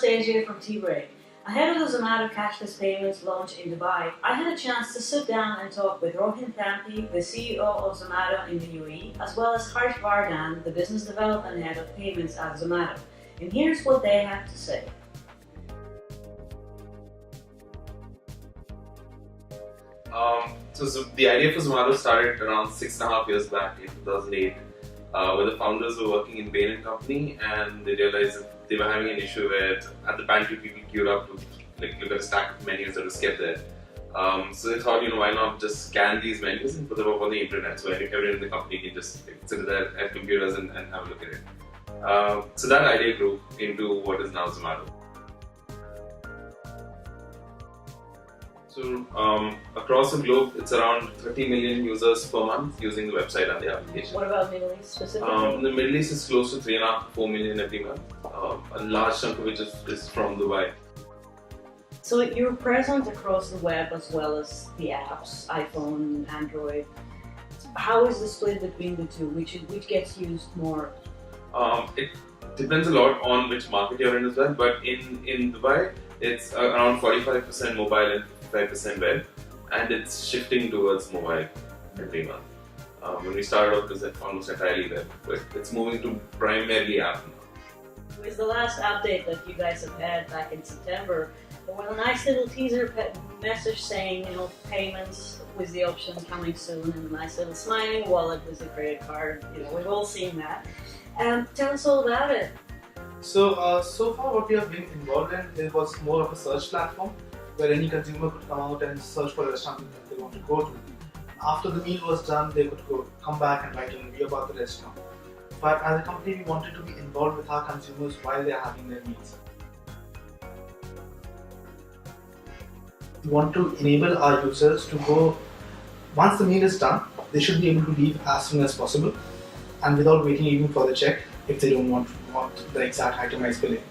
AJ from T-Break. Ahead of the Zomato cashless payments launch in Dubai, I had a chance to sit down and talk with Rohin Thampi, the CEO of Zomato in the UAE, as well as Harsh Vardhan, the business development head of payments at Zomato. And here's what they have to say. So the idea for Zomato started around 6.5 years back in 2008, where the founders were working in Bain & Company, and they realized that they were having an issue where at the pantry people queued up to look at a stack of menus that was kept there. So they thought, why not just scan these menus and put them up on the internet, so everyone in the company can just sit there at computers and have a look at it. So that idea grew into what is now Zomato. So across the globe, it's around 30 million users per month using the website and the application. What about Middle East specifically? The Middle East is close to 3.5 to 4 million every month. A large chunk of which is from Dubai. So you're present across the web as well as the apps, iPhone, Android. How is the split between the two? Which gets used more? It depends a lot on which market you're in as well. But in Dubai, it's around 45% mobile and 55% web, and it's shifting towards mobile every month. When we started off, it was almost entirely web, but it's moving to primarily app now. With the last update that you guys have had back in September, there was a nice little teaser message saying, payments with the option coming soon, and a nice little smiling wallet with the credit card. We've all seen that. Tell us all about it. So far what we have been involved in, it was more of a search platform where any consumer could come out and search for a restaurant that they want to go to. After the meal was done, they could come back and write a review about the restaurant. But as a company, we wanted to be involved with our consumers while they are having their meals. We want to enable our users to go, once the meal is done, they should be able to leave as soon as possible and without waiting even for the check if they don't want the exact itemized billing.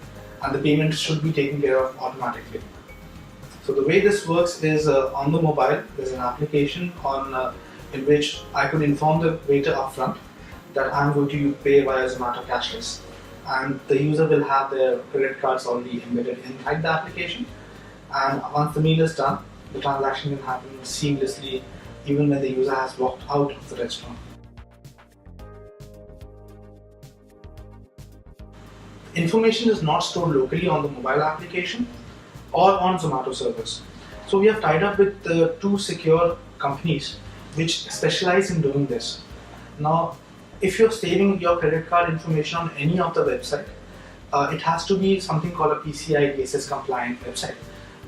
And the payment should be taken care of automatically. So the way this works is on the mobile, there's an application in which I could inform the waiter upfront that I'm going to pay via Zomato Cashless, and the user will have their credit cards already embedded inside the application. And once the meal is done, the transaction can happen seamlessly even when the user has walked out of the restaurant. Information is not stored locally on the mobile application or on Zomato servers. So we have tied up with two secure companies which specialize in doing this. Now, if you're saving your credit card information on any of the website, it has to be something called a PCI DSS compliant website.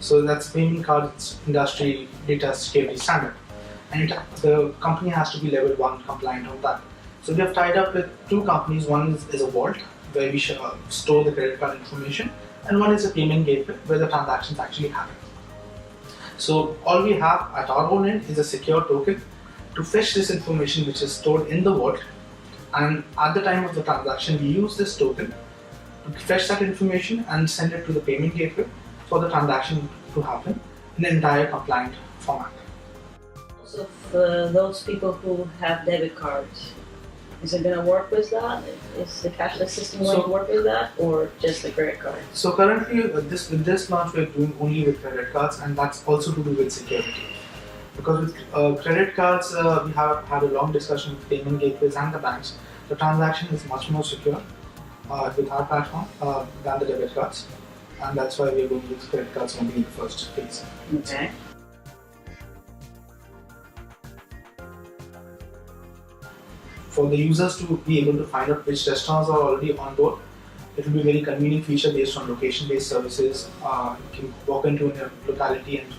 So that's Payment Cards Industry Data Security Standard. And the company has to be level 1 compliant on that. So we have tied up with two companies. One is a vault where we store the credit card information, and one is a payment gateway where the transactions actually happen. So all we have at our own end is a secure token to fetch this information which is stored in the vault, and at the time of the transaction we use this token to fetch that information and send it to the payment gateway for the transaction to happen in an entire compliant format. So for those people who have debit cards, is it going to work with that? Is the cashless system going to work with that, or just the credit card? So currently, with this launch, we're doing only with credit cards, and that's also to do with security. Because with credit cards, we have had a long discussion with payment gateways and the banks. The transaction is much more secure with our platform than the debit cards, and that's why we're going with credit cards only in the first phase. Okay. For the users to be able to find out which restaurants are already on board, it will be a very convenient feature based on location-based services. You can walk into a locality and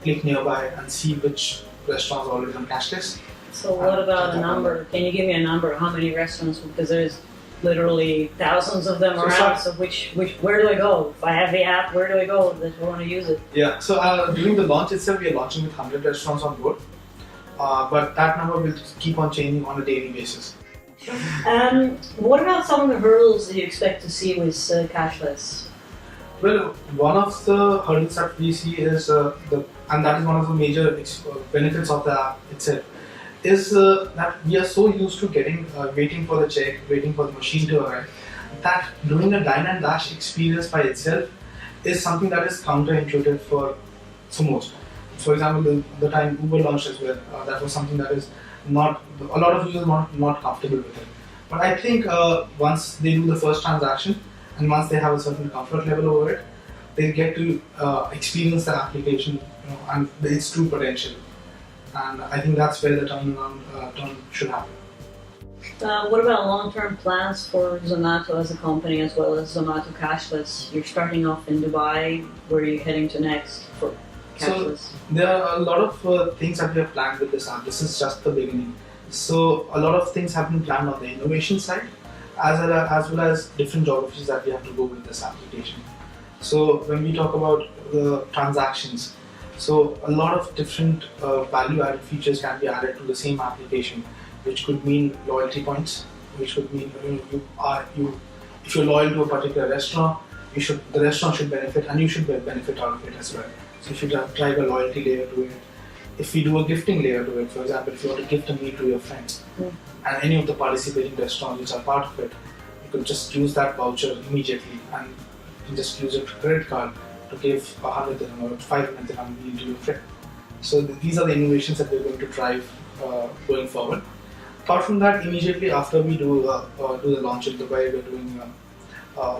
click nearby and see which restaurants are already on cashless. So what about a number? Can you give me a number? How many restaurants? Because there's literally thousands of them around. So where do I go? If I have the app, where do I go that I want to use it? Yeah. So during the launch itself, we are launching with 100 restaurants on board. But that number will keep on changing on a daily basis. What about some of the hurdles that you expect to see with cashless? Well, one of the hurdles that we see is, and that is one of the major benefits of the app itself, is that we are so used to waiting for the check, waiting for the machine to arrive, that doing a dine and dash experience by itself is something that is counterintuitive for most. For example, the time Uber launched as well, that was something that is not, a lot of users not comfortable with it. But I think once they do the first transaction and once they have a certain comfort level over it, they get to experience the application, and its true potential. And I think that's where the turn should happen. What about long-term plans for Zomato as a company as well as Zomato Cashless? You're starting off in Dubai. Where are you heading to next for Cashless? So there are a lot of things that we have planned with this app. This is just the beginning. So a lot of things have been planned on the innovation side, as well as different geographies that we have to go with this application. So when we talk about the transactions, so a lot of different value-added features can be added to the same application, which could mean loyalty points, which could mean if you're loyal to a particular restaurant, the restaurant should benefit and you should benefit out of it as well. So if you drive a loyalty layer to it, if we do a gifting layer to it, for example, if you want to gift a meal to your friends, and any of the participating restaurants which are part of it, you could just use that voucher immediately and you can just use a credit card to give 100 dirham or 500 dirham meal to your friend. So these are the innovations that we're going to drive going forward. Apart from that, immediately after we do the launch in Dubai,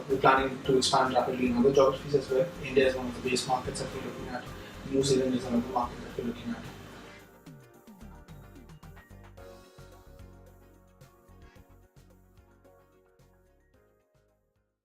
we're planning to expand rapidly in other geographies as well. India is one of the base markets that we're looking at. New Zealand is another market that we're looking at.